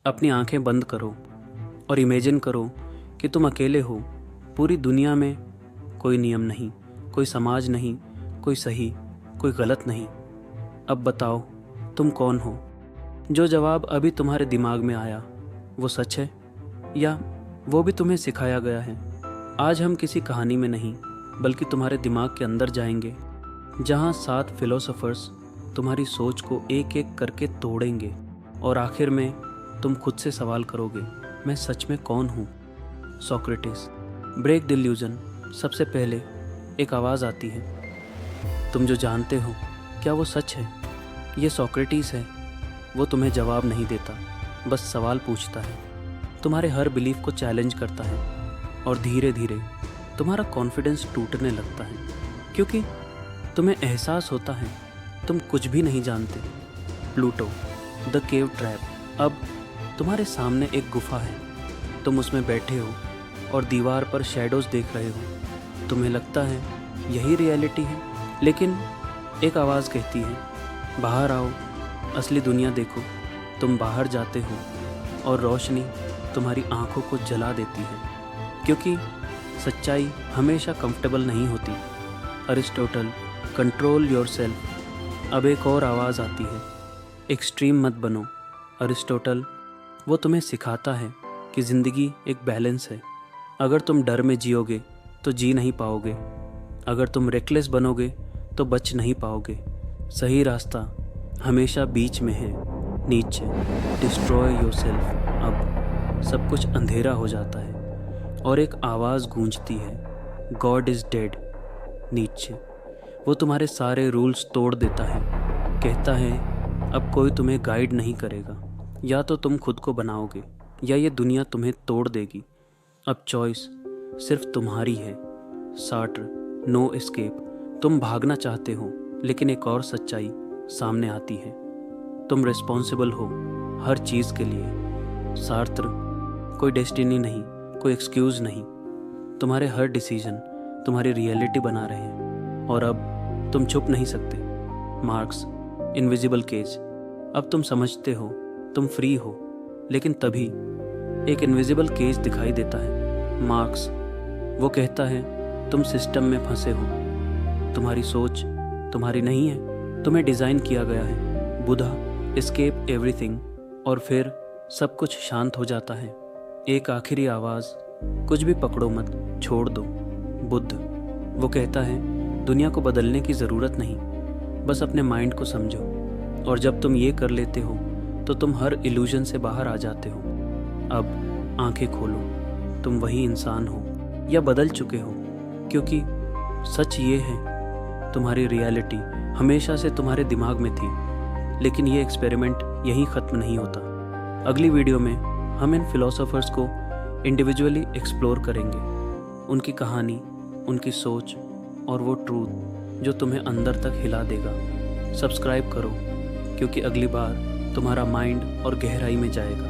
अपनी आंखें बंद करो और इमेजिन करो कि तुम अकेले हो। पूरी दुनिया में कोई नियम नहीं, कोई समाज नहीं, कोई सही, कोई गलत नहीं। अब बताओ तुम कौन हो? जो जवाब अभी तुम्हारे दिमाग में आया वो सच है या वो भी तुम्हें सिखाया गया है? आज हम किसी कहानी में नहीं बल्कि तुम्हारे दिमाग के अंदर जाएंगे, जहाँ 7 फिलोसोफर्स तुम्हारी सोच को एक एक करके तोड़ेंगे और आखिर में तुम खुद से सवाल करोगे, मैं सच में कौन हूँ? सोक्रेटिस। Break the illusion. सबसे पहले एक आवाज़ आती है, तुम जो जानते हो क्या वो सच है? ये सोक्रेटिस है। वो तुम्हें जवाब नहीं देता, बस सवाल पूछता है, तुम्हारे हर बिलीफ को चैलेंज करता है और धीरे धीरे तुम्हारा कॉन्फिडेंस टूटने लगता है, क्योंकि तुम्हें एहसास होता है तुम कुछ भी नहीं जानते। प्लूटो। The cave trap. अब तुम्हारे सामने एक गुफा है, तुम उसमें बैठे हो और दीवार पर शैडोज देख रहे हो। तुम्हें लगता है यही रियलिटी है, लेकिन एक आवाज़ कहती है, बाहर आओ, असली दुनिया देखो। तुम बाहर जाते हो और रोशनी तुम्हारी आंखों को जला देती है, क्योंकि सच्चाई हमेशा कंफर्टेबल नहीं होती। अरिस्टोटल। Control yourself. अब एक और आवाज़ आती है, एक्सट्रीम मत बनो। अरिस्टोटल। वो तुम्हें सिखाता है कि ज़िंदगी एक बैलेंस है। अगर तुम डर में जियोगे तो जी नहीं पाओगे, अगर तुम रेकलेस बनोगे तो बच नहीं पाओगे। सही रास्ता हमेशा बीच में है। नीचे। Destroy yourself. अब सब कुछ अंधेरा हो जाता है और एक आवाज़ गूंजती है, गॉड इज़ डेड। नीचे। वो तुम्हारे सारे रूल्स तोड़ देता है, कहता है अब कोई तुम्हें गाइड नहीं करेगा, या तो तुम खुद को बनाओगे या ये दुनिया तुम्हें तोड़ देगी। अब चॉइस सिर्फ तुम्हारी है। सार्टर। No escape. तुम भागना चाहते हो, लेकिन एक और सच्चाई सामने आती है, तुम रिस्पॉन्सिबल हो हर चीज़ के लिए। सार्त्र। कोई डेस्टिनी नहीं, कोई एक्सक्यूज़ नहीं, तुम्हारे हर डिसीजन तुम्हारी रियलिटी बना रहे हैं और अब तुम छुप नहीं सकते। मार्क्स। Invisible cage. अब तुम समझते हो तुम फ्री हो, लेकिन तभी एक इनविजिबल केज दिखाई देता है। मार्क्स। वो कहता है तुम सिस्टम में फंसे हो, तुम्हारी सोच तुम्हारी नहीं है, तुम्हें डिज़ाइन किया गया है। बुधा। Escape everything. और फिर सब कुछ शांत हो जाता है। एक आखिरी आवाज़, कुछ भी पकड़ो मत, छोड़ दो। बुद्ध। वो कहता है दुनिया को बदलने की ज़रूरत नहीं, बस अपने माइंड को समझो, और जब तुम ये कर लेते हो तो तुम हर इल्यूजन से बाहर आ जाते हो। अब आंखें खोलो, तुम वही इंसान हो या बदल चुके हो, क्योंकि सच ये है तुम्हारी रियलिटी हमेशा से तुम्हारे दिमाग में थी, लेकिन ये एक्सपेरिमेंट यहीं ख़त्म नहीं होता। अगली वीडियो में हम इन फिलोसोफर्स को इंडिविजुअली एक्सप्लोर करेंगे, उनकी कहानी, उनकी सोच और वो ट्रूथ जो तुम्हें अंदर तक हिला देगा। सब्सक्राइब करो, क्योंकि अगली बार तुम्हारा माइंड और गहराई में जाएगा।